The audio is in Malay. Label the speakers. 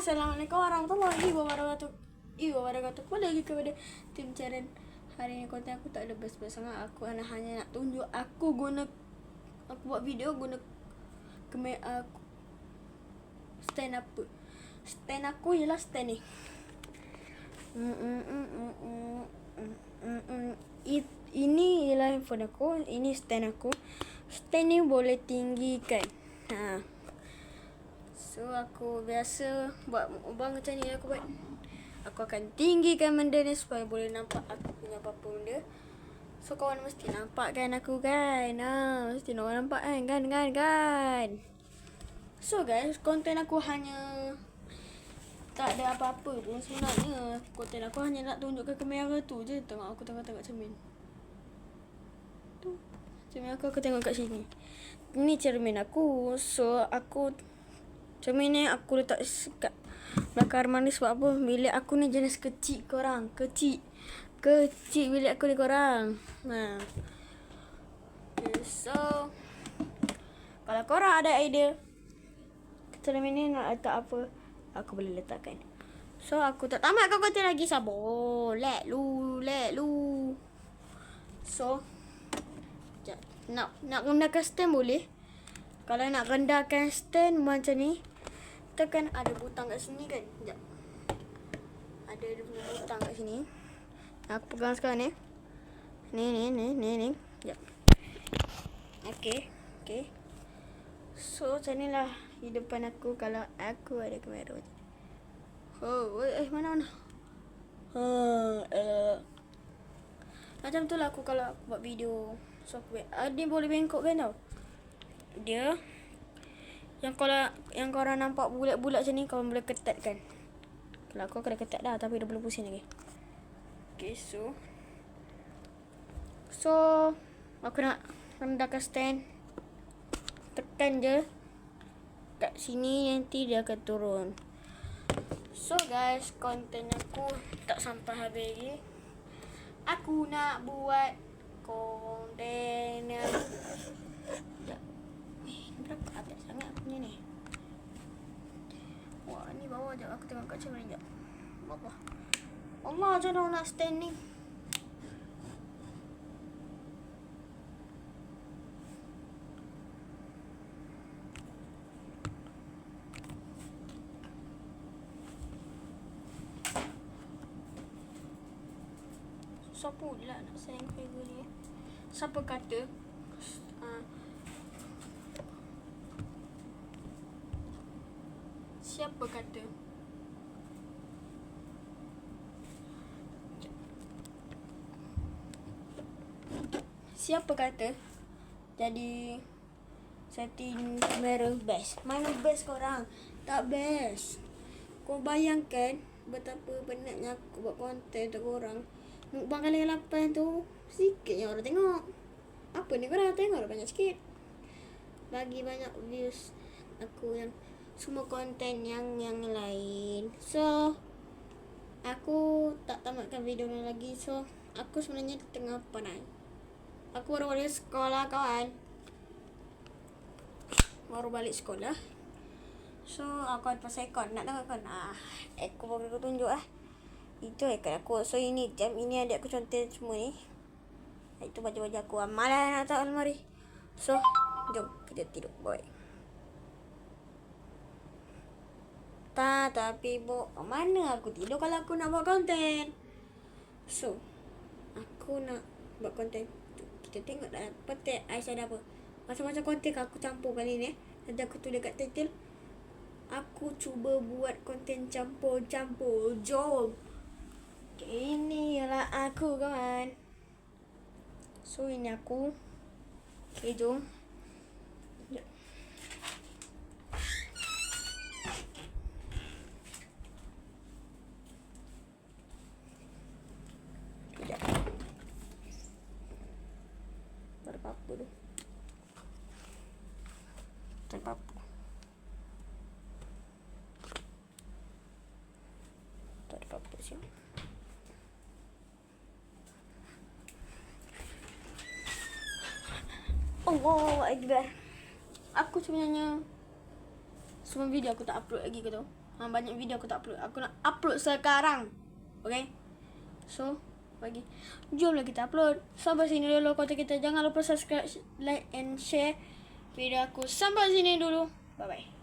Speaker 1: Assalamualaikum warahmatullahi wabarakatuh. Kembali lagi kepada tim Ceren. Hari ini konten aku tak ada best-best sangat. Aku hanya nak tunjuk aku buat video guna stand apa. Stand aku ialah stand ni. Ini ialah handphone aku. Ini stand aku. Stand ni boleh tinggikan. So aku biasa buat mukbang macam ni aku buat. Aku akan tinggikan benda ni supaya boleh nampak aku punya apa-apa benda. So kawan mesti nampak kan aku kan. Mesti orang nampak kan. So guys, konten aku hanya tak ada apa-apa pun sebenarnya. Konten aku hanya nak tunjukkan kamera tu je. Tengok aku tengok cermin. Tu. Cermin aku tengok kat sini. Ni cermin aku. So aku cermin ni aku letak kat belakang mandi sebab apa? Bilik aku ni jenis kecil korang. Kecil bilik aku ni korang. Okay, so kalau korang ada idea cermin ni nak letak apa, aku boleh letakkan. So aku tak tamat kau konten lagi. Sabar. Let lu. So sekejap. Nak rendahkan stand boleh. Kalau nak rendahkan stand macam ni, tekan ada butang kat sini kan. Sekejap. Ada butang kat sini. Aku pegang sekarang ni. Ni. Sekejap. Okay. So macam ni lah hidupan aku kalau aku ada kamera macam ni. Mana. Macam tu lah aku kalau aku buat video. So aku dia boleh bengkok kan tau. Dia yang korang nampak bulat-bulat macam ni, korang boleh ketat kan. Kalau aku kena ketat dah, tapi dia belum pusing lagi. Okay, so aku nak rendahkan stand. Tekan je kat sini, nanti dia akan turun. So guys, konten aku tak sampai habis lagi. Aku nak buat konten yang berapa atas sangat aku punya ni. Wah, ni bawah je. Aku tengok kat cermin sekejap. Allah, macam mana nak stand ni? Susah pula nak sayang kamera ni. Siapa kata Siapa kata jadi setting kamera best? Mana best korang? Tak best. Kau bayangkan betapa penatnya aku buat konten untuk korang. Mukbang kali 8 tu sikit je orang tengok. Apa ni korang tengok banyak sikit. Bagi banyak views aku yang semua konten yang lain. So aku tak tamatkan video ni lagi. So aku sebenarnya tengah penat. Aku baru balik sekolah kawan. So aku ada pasal ekor. Nak tengok kan? Ekor baru aku tunjuk Itu ekor aku. So ini jam. Ini adik aku contoh semua ni. Itu baju-baju aku. Malah nak tahu almari. So jom kita tidur. Bye. Tapi mana aku tidur kalau aku nak buat konten. So aku nak buat konten. Kita tengok dah petik Aisyah ada apa. Macam-macam konten aku campur kali ni. Nanti aku tulis kat title. Aku cuba buat konten campur-campur. Jom. Ini ialah aku kawan. So ini aku. Okay, jom. Apa tu? Terpapu. Terpapu sih. Allahu Akbar. Aku sebenarnya semua video aku tak upload lagi ke tu. banyak video aku tak upload. Aku nak upload sekarang. Okay. So jomlah kita upload. Sampai sini dulu konten kita. Jangan lupa subscribe, like and share video aku. Sampai sini dulu. Bye bye.